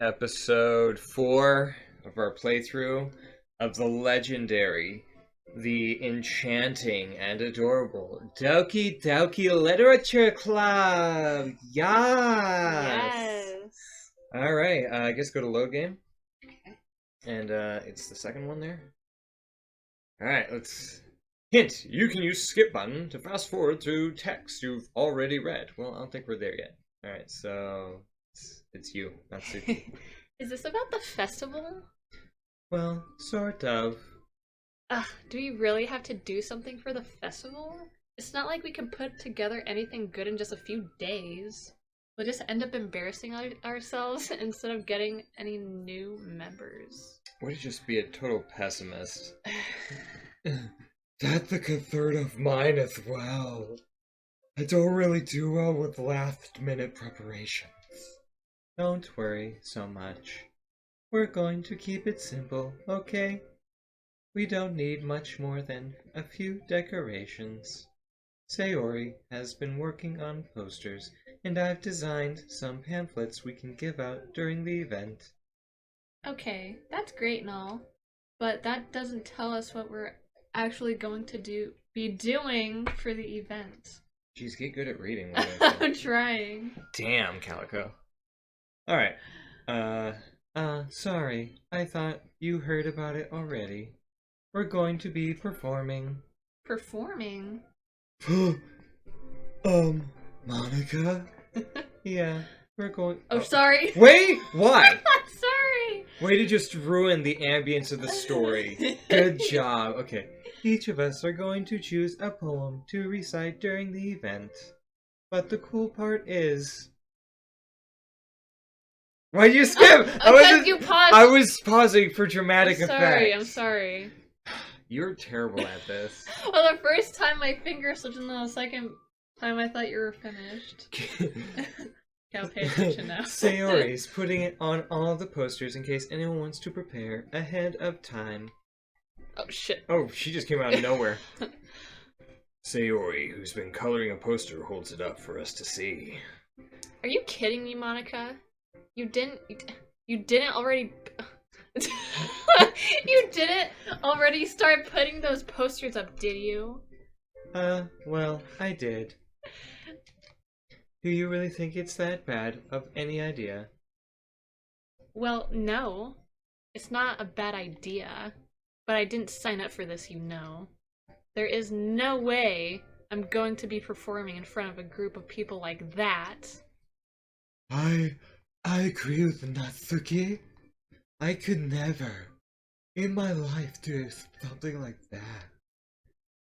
episode 4 of our playthrough of the legendary, the enchanting, and adorable Doki Doki Literature Club! Yes! Alright, I guess go to load game. Okay. And it's the second one there. Alright, let's... Hint! You can use skip button to fast forward through text you've already read. Well, I don't think we're there yet. Alright, so... It's you, not Suki. Is this about the festival? Well, sort of. Do we really have to do something for the festival? It's not like we can put together anything good in just a few days. We'll just end up embarrassing ourselves instead of getting any new members. Way to just be a total pessimist. That's a concern of mine as well. I don't really do well with last-minute preparations. Don't worry so much. We're going to keep it simple, okay? We don't need much more than a few decorations. Sayori has been working on posters, and I've designed some pamphlets we can give out during the event. Okay, that's great and all, but that doesn't tell us what we're actually going to be doing for the event. Jeez, get good at reading. I'm trying. Damn, Calico. Alright. Sorry. I thought you heard about it already. We're going to be performing. Performing? Monica? Yeah, we're going... Oh, sorry. Wait! Why? Sorry! Way to just ruin the ambience of the story. Good job. Okay. Each of us are going to choose a poem to recite during the event. But the cool part is... Why'd you skip? You paused. I was pausing for dramatic effect. I'm sorry. You're terrible at this. Well, the first time my finger slipped, and the second time I thought you were finished. Okay, I'll pay attention now. Sayori's putting it on all the posters in case anyone wants to prepare ahead of time. Oh, shit. Oh, she just came out of nowhere. Sayori, who's been coloring a poster, holds it up for us to see. Are you kidding me, Monica? You didn't already... You didn't already start putting those posters up, did you? Well, I did. Do you really think it's that bad of any idea? Well, no. It's not a bad idea. But I didn't sign up for this, you know. There is no way I'm going to be performing in front of a group of people like that. I agree with Natsuki. I could never, in my life, do something like that.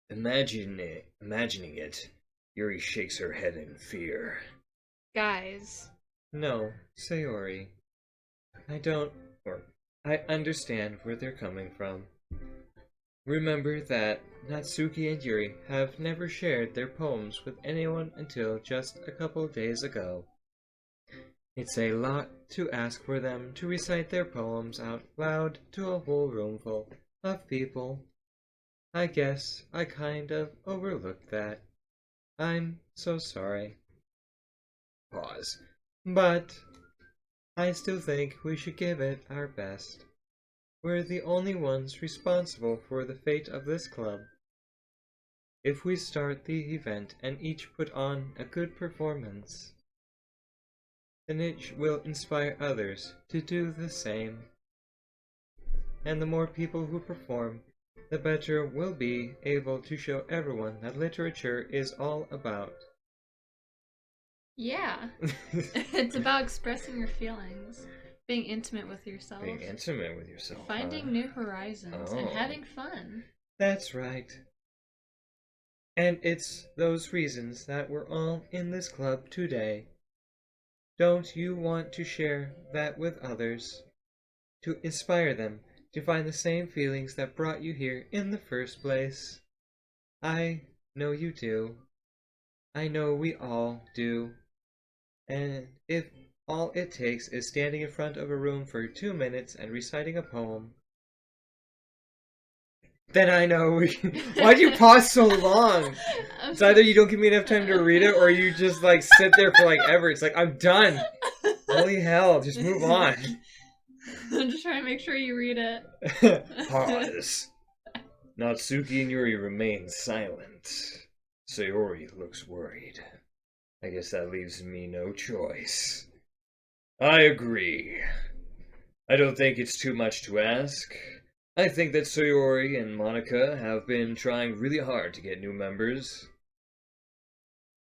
Imagining it, Yuri shakes her head in fear. Guys. No, Sayori. I understand where they're coming from. Remember that Natsuki and Yuri have never shared their poems with anyone until just a couple days ago. It's a lot to ask for them to recite their poems out loud to a whole roomful of people. I guess I kind of overlooked that. I'm so sorry. Pause. But I still think we should give it our best. We're the only ones responsible for the fate of this club. If we start the event and each put on a good performance, then it will inspire others to do the same. And the more people who perform, the better we'll be able to show everyone that literature is all about. Yeah. It's about expressing your feelings, being intimate with yourself. Being intimate with yourself. Finding new horizons and having fun. That's right. And it's those reasons that we're all in this club today. Don't you want to share that with others? To inspire them to find the same feelings that brought you here in the first place? I know you do. I know we all do. And if all it takes is standing in front of a room for 2 minutes and reciting a poem, then I know we can... Why'd you pause so long? It's either you don't give me enough time to read it, or you just, like, sit there for, like, ever. It's like, I'm done. Holy hell, just move on. I'm just trying to make sure you read it. Pause. Natsuki and Yuri remain silent. Sayori looks worried. I guess that leaves me no choice. I agree. I don't think it's too much to ask. I think that Sayori and Monica have been trying really hard to get new members.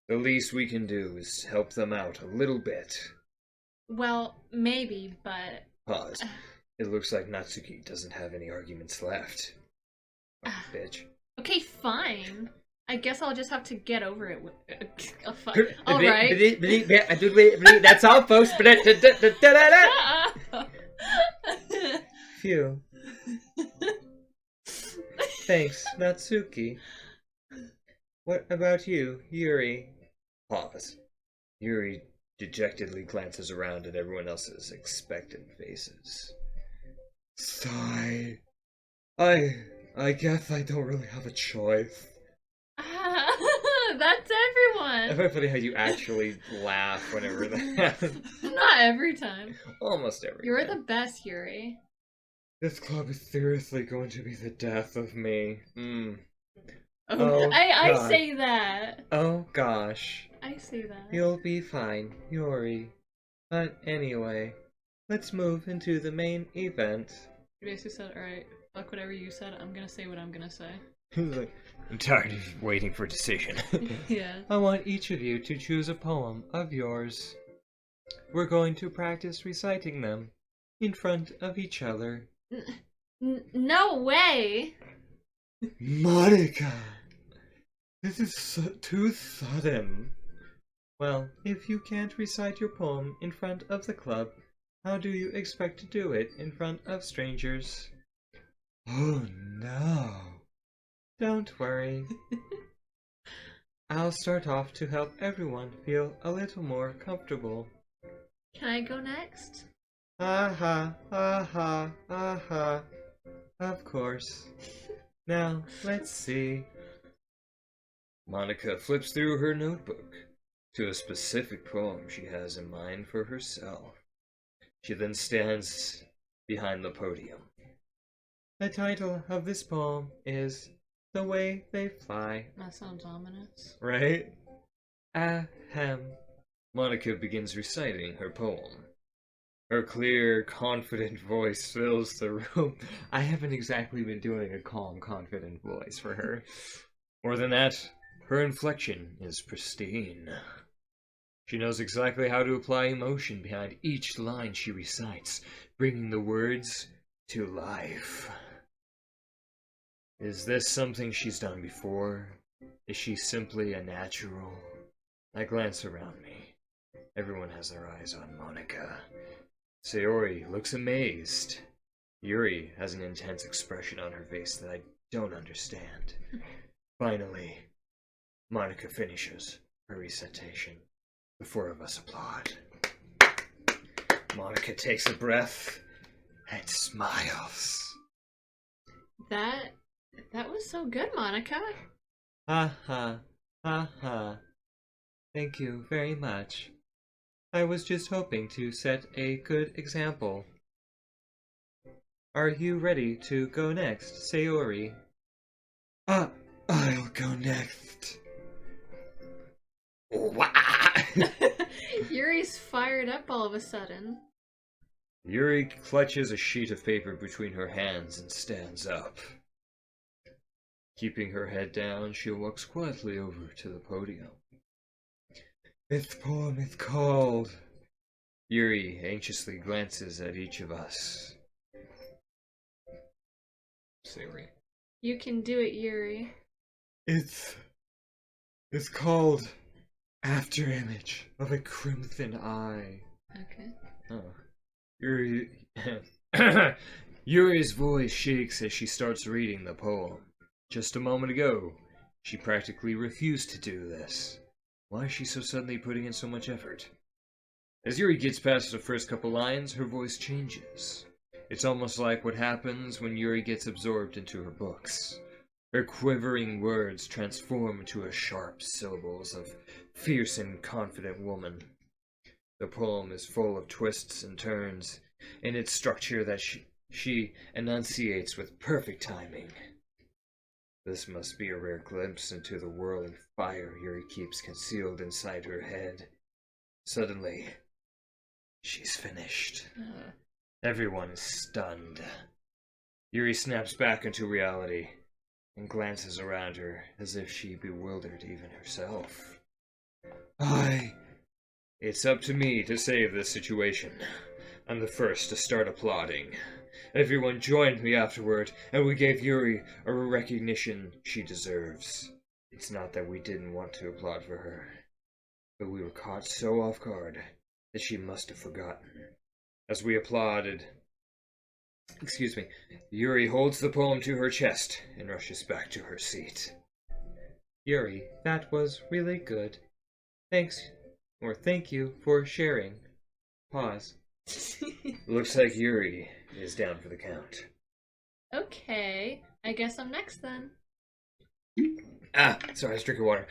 The least we can do is help them out a little bit. Well, maybe, but... Pause. It looks like Natsuki doesn't have any arguments left. Oh, bitch. Okay, fine. I guess I'll just have to get over it with... Alright. That's all, folks. Phew. Thanks, Natsuki. What about you, Yuri? Pause. Yuri dejectedly glances around at everyone else's expectant faces. Sigh. I guess I don't really have a choice. That's everyone. It's funny how you actually laugh whenever that happens. Not every time. Almost every You're time. the best, Yuri. This club is seriously going to be the death of me. Oh, God. I say that. Oh gosh. I say that. You'll be fine, Yuri. But anyway, let's move into the main event. You basically said, alright, fuck whatever you said, I'm gonna say what I'm gonna say. I'm tired of waiting for decision. Yeah. I want each of you to choose a poem of yours. We're going to practice reciting them in front of each other. No way! Monica! This is too sudden. Well, if you can't recite your poem in front of the club, how do you expect to do it in front of strangers? Oh no. Don't worry. I'll start off to help everyone feel a little more comfortable. Can I go next? Aha, aha, aha. Of course. Now, let's see. Monica flips through her notebook to a specific poem she has in mind for herself. She then stands behind the podium. The title of this poem is The Way They Fly. That sounds ominous. Right? Ahem. Monica begins reciting her poem. Her clear, confident voice fills the room. I haven't exactly been doing a calm, confident voice for her. More than that, her inflection is pristine. She knows exactly how to apply emotion behind each line she recites, bringing the words to life. Is this something she's done before? Is she simply a natural? I glance around me. Everyone has their eyes on Monica. Sayori looks amazed. Yuri has an intense expression on her face that I don't understand. Finally, Monica finishes her recitation. The four of us applaud. Monica takes a breath and smiles. That was so good, Monica. Ha ha, ha ha. Thank you very much. I was just hoping to set a good example. Are you ready to go next, Sayori? I'll go next. Yuri's fired up all of a sudden. Yuri clutches a sheet of paper between her hands and stands up. Keeping her head down, she walks quietly over to the podium. This poem is called... Yuri anxiously glances at each of us. Sayori. You can do it, Yuri. It's called After Image of a Crimson Eye. Okay. Oh. Yuri's voice shakes as she starts reading the poem. Just a moment ago, she practically refused to do this. Why is she so suddenly putting in so much effort? As Yuri gets past the first couple lines, her voice changes. It's almost like what happens when Yuri gets absorbed into her books. Her quivering words transform into sharp syllables of fierce and confident woman. The poem is full of twists and turns in its structure that she enunciates with perfect timing. This must be a rare glimpse into the whirling fire Yuri keeps concealed inside her head. Suddenly, she's finished. Everyone is stunned. Yuri snaps back into reality and glances around her as if she bewildered even herself. It's up to me to save this situation. I'm the first to start applauding. Everyone joined me afterward, and we gave Yuri a recognition she deserves. It's not that we didn't want to applaud for her, but we were caught so off guard that she must have forgotten. As we applauded, Yuri holds the poem to her chest and rushes back to her seat. Yuri, that was really good. Thank you for sharing. Pause. Looks like Yuri is down for the count. Okay, I guess I'm next then. Sorry, I was drinking water.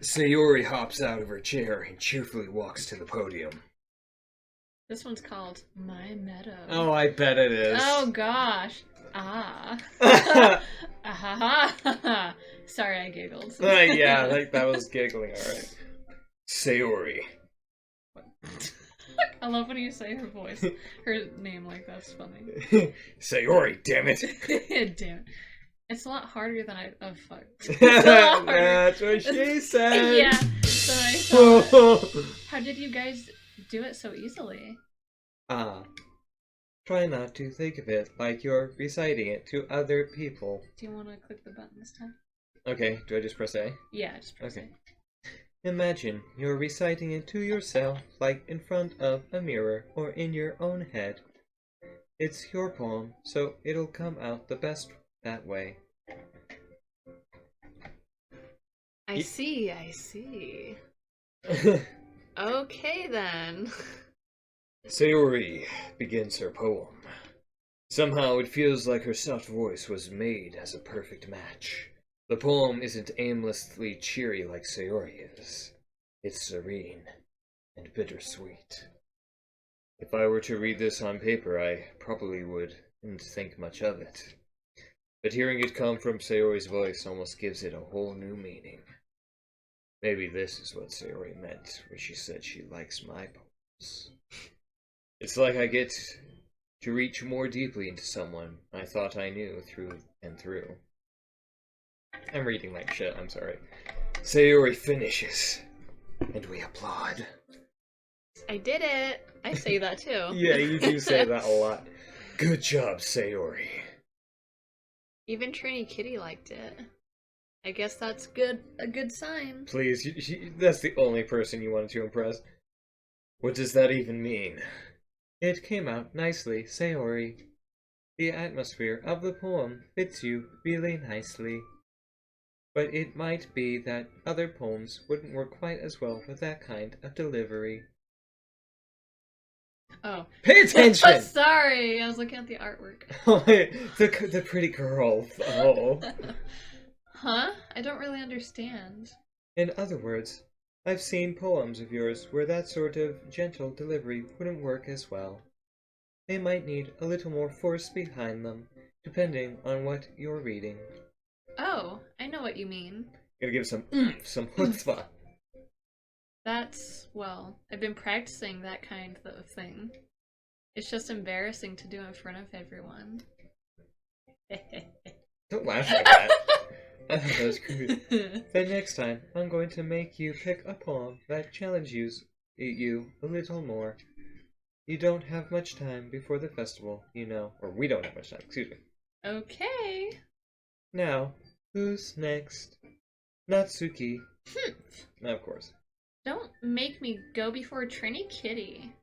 Sayori hops out of her chair and cheerfully walks to the podium. This one's called My Meadow. Oh, I bet it is. Oh gosh. Ah. Sorry, I giggled. Yeah, like that was giggling, alright. Sayori. I love when you say her voice, her name like that's funny. Sayori, damn it. Damn it. It's a lot harder than I. Oh fuck. That's what she said. Yeah. So I thought, how did you guys do it so easily? Try not to think of it like you're reciting it to other people. Do you want to click the button this time? Okay, do I just press A? Yeah, just press Okay. Imagine you're reciting it to yourself, like in front of a mirror or in your own head. It's your poem, so it'll come out the best that way. I see. Okay then. Sayori begins her poem. Somehow it feels like her soft voice was made as a perfect match. The poem isn't aimlessly cheery like Sayori is. It's serene and bittersweet. If I were to read this on paper, I probably wouldn't think much of it. But hearing it come from Sayori's voice almost gives it a whole new meaning. Maybe this is what Sayori meant when she said she likes my poems. It's like I get to reach more deeply into someone I thought I knew through and through. I'm reading like shit, I'm sorry. Sayori finishes, and we applaud. I did it. I say that too. Yeah, you do say that a lot. Good job, Sayori. Even Trini Kitty liked it. I guess that's a good sign. Please, that's the only person you wanted to impress. What does that even mean? It came out nicely, Sayori. The atmosphere of the poem fits you really nicely. But it might be that other poems wouldn't work quite as well with that kind of delivery. Oh. Pay attention! Sorry, I was looking at the artwork. the pretty girl. Oh. Huh? I don't really understand. In other words, I've seen poems of yours where that sort of gentle delivery wouldn't work as well. They might need a little more force behind them, depending on what you're reading. Oh, I know what you mean. Gotta give some chutzpah. Well, I've been practicing that kind of thing. It's just embarrassing to do in front of everyone. Don't laugh like that. I thought that was creepy. Then next time, I'm going to make you pick a poem that challenges you a little more. You don't have much time before the festival, you know. Or we don't have much time, excuse me. Okay. Now, who's next? Natsuki. Of course. Don't make me go before Trini Kitty.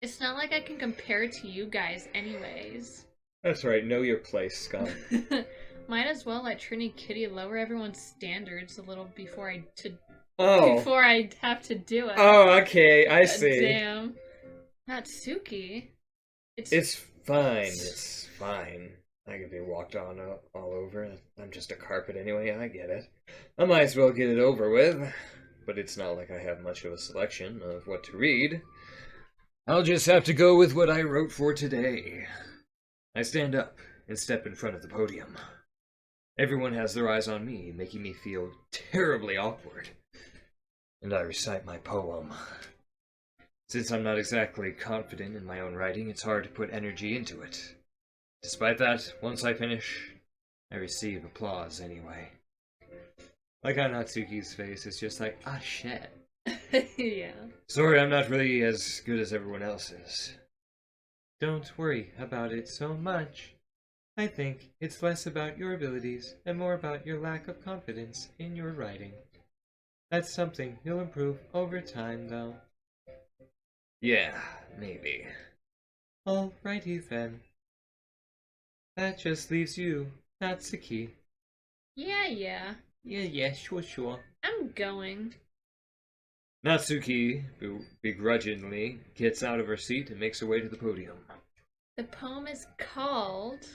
It's not like I can compare to you guys anyways. That's right, know your place, scum. Might as well let Trini Kitty lower everyone's standards a little before I have to do it. Oh, okay, I see. Damn. Natsuki. It's fine. It's fine. I could be walked on all over. I'm just a carpet anyway, I get it. I might as well get it over with. but it's not like I have much of a selection of what to read. I'll just have to go with what I wrote for today. I stand up and step in front of the podium. Everyone has their eyes on me, making me feel terribly awkward. And I recite my poem. Since I'm not exactly confident in my own writing, it's hard to put energy into it. Despite that, once I finish, I receive applause anyway. Like how Natsuki's face is just like, ah shit. Yeah. Sorry, I'm not really as good as everyone else is. Don't worry about it so much. I think it's less about your abilities and more about your lack of confidence in your writing. That's something you'll improve over time, though. Yeah, maybe. Alrighty then. That just leaves you, Natsuki. Yeah. Yeah, sure. I'm going. Natsuki begrudgingly gets out of her seat and makes her way to the podium. The poem is called...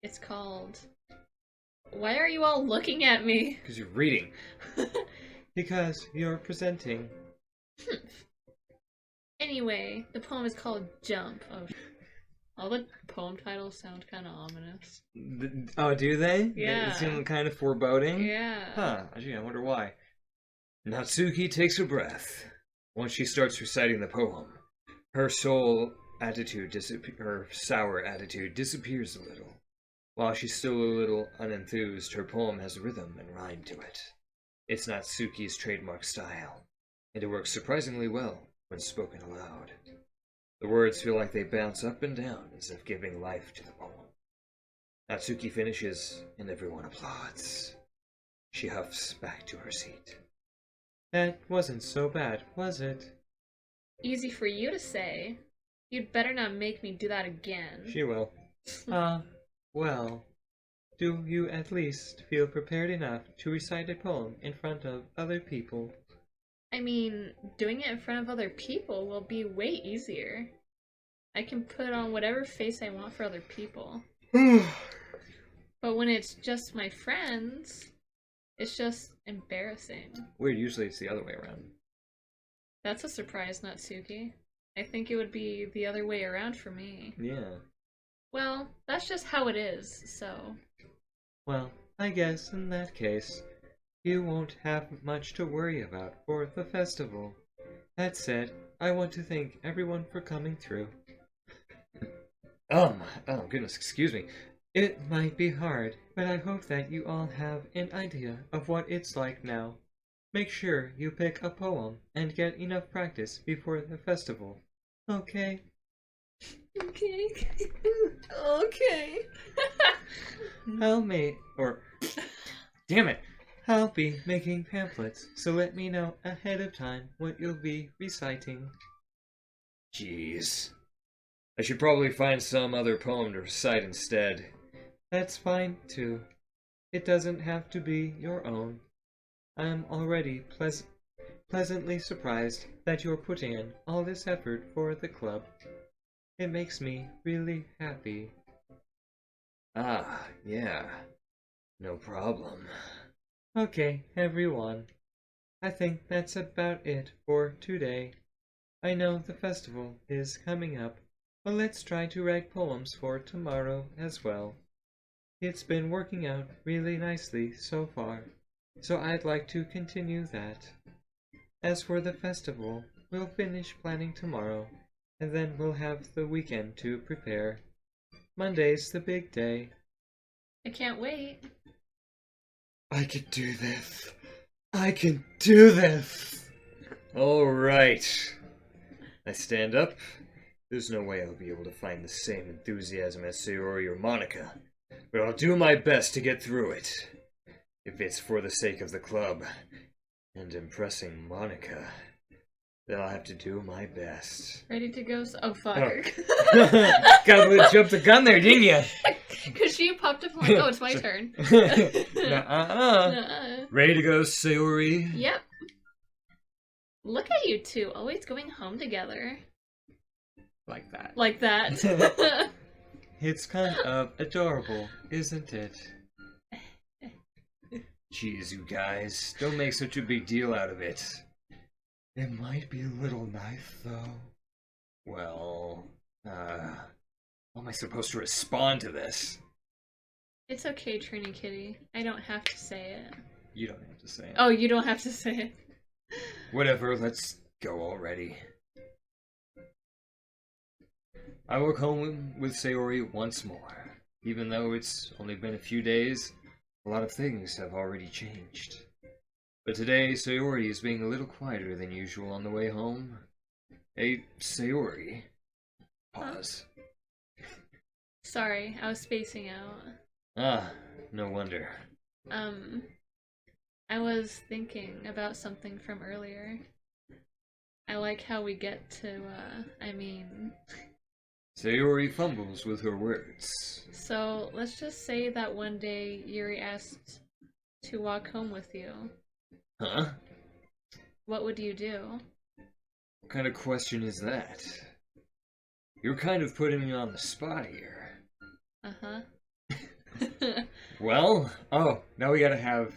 It's called... Why are you all looking at me? Because you're reading. Because you're presenting. Anyway, the poem is called Jump. Oh, all the poem titles sound kind of ominous. Oh, do they? Yeah. They seem kind of foreboding? Yeah. Huh, gee, I wonder why. Natsuki takes a breath. Once she starts reciting the poem, her sour attitude disappears a little. While she's still a little unenthused, her poem has rhythm and rhyme to it. It's Natsuki's trademark style, and it works surprisingly well when spoken aloud. The words feel like they bounce up and down as if giving life to the poem. Natsuki finishes, and everyone applauds. She huffs back to her seat. That wasn't so bad, was it? Easy for you to say. You'd better not make me do that again. She will. Well, do you at least feel prepared enough to recite a poem in front of other people? I mean, doing it in front of other people will be way easier. I can put on whatever face I want for other people. But when it's just my friends, it's just embarrassing. Weird, usually it's the other way around. That's a surprise, Natsuki. I think it would be the other way around for me. Yeah. Well, that's just how it is, so... Well, I guess in that case, you won't have much to worry about for the festival. That said, I want to thank everyone for coming through. Oh goodness, excuse me. It might be hard, but I hope that you all have an idea of what it's like now. Make sure you pick a poem and get enough practice before the festival. Okay? Okay. Okay. Damn it! I'll be making pamphlets, so let me know ahead of time what you'll be reciting. Jeez. I should probably find some other poem to recite instead. That's fine, too. It doesn't have to be your own. I'm already pleasantly surprised that you're putting in all this effort for the club. It makes me really happy. Ah, yeah. No problem. Okay, everyone. I think that's about it for today. I know the festival is coming up, but let's try to write poems for tomorrow as well. It's been working out really nicely so far, so I'd like to continue that. As for the festival, we'll finish planning tomorrow, and then we'll have the weekend to prepare. Monday's the big day. I can't wait. I can do this. I can do this. Alright. I stand up. There's no way I'll be able to find the same enthusiasm as Sayori or Monica, but I'll do my best to get through it. If it's for the sake of the club and impressing Monica, then I'll have to do my best. Ready to go? Oh, fuck. Gotta jump the gun there, didn't you? Because she popped up like, oh, it's my turn. Nuh-uh. Ready to go, Sayori? Yep. Look at you two, always going home together. Like that. Like that. It's kind of adorable, isn't it? Jeez, you guys, don't make such a big deal out of it. It might be a little knife, though. Well, how am I supposed to respond to this? It's okay, Trini Kitty. I don't have to say it. You don't have to say it. Oh, you don't have to say it. Whatever, let's go already. I walk home with Sayori once more. Even though it's only been a few days, a lot of things have already changed. But today, Sayori is being a little quieter than usual on the way home. Hey, Sayori. Pause. Sorry, I was spacing out. Ah, no wonder. I was thinking about something from earlier. I like how we get to, Sayori fumbles with her words. So, let's just say that one day Yuri asked to walk home with you. Huh? What would you do? What kind of question is that? You're kind of putting me on the spot here. Uh-huh. Well, now we gotta have...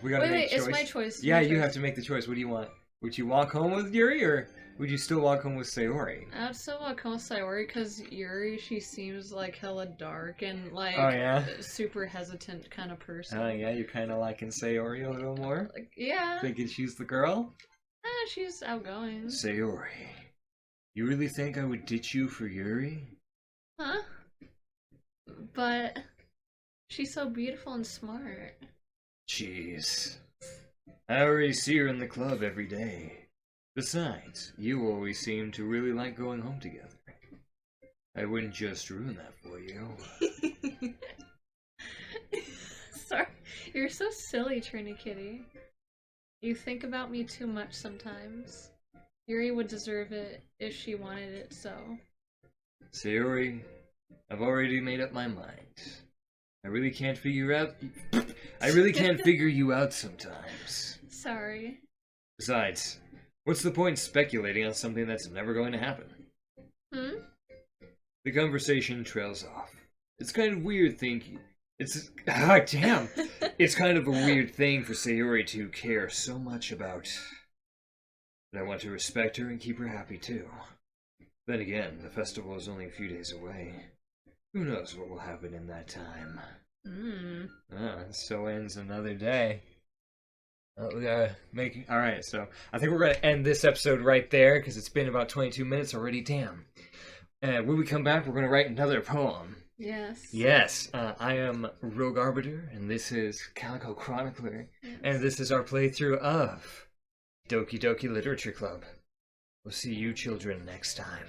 we gotta make a choice. It's my choice. Yeah, my you choice. have to make the choice. What do you want? Would you walk home with Yuri, or would you still walk home with Sayori? I'd still walk home with Sayori, because Yuri, she seems like hella dark and like Oh, yeah? super hesitant kind of person. Oh, yeah, you're kind of liking Sayori a little more? Like, yeah. Thinking she's the girl? She's outgoing. Sayori, you really think I would ditch you for Yuri? Huh? But she's so beautiful and smart. Jeez. I already see her in the club every day. Besides, you always seem to really like going home together. I wouldn't just ruin that for you. Sorry, you're so silly, Trini Kitty. You think about me too much sometimes. Yuri would deserve it if she wanted it so. Sayori, I've already made up my mind. I really can't figure you out sometimes. Sorry. Besides, what's the point in speculating on something that's never going to happen? The conversation trails off. It's kind of weird thinking. It's kind of a weird thing for Sayori to care so much about. But I want to respect her and keep her happy too. Then again, the festival is only a few days away. Who knows what will happen in that time? So ends another day. Alright, so I think we're going to end this episode right there because it's been about 22 minutes already. Damn. When we come back, we're going to write another poem. Yes. Yes, I am Rogue Arbiter, and this is Calico Chronicler, and this is our playthrough of Doki Doki Literature Club. We'll see you children next time.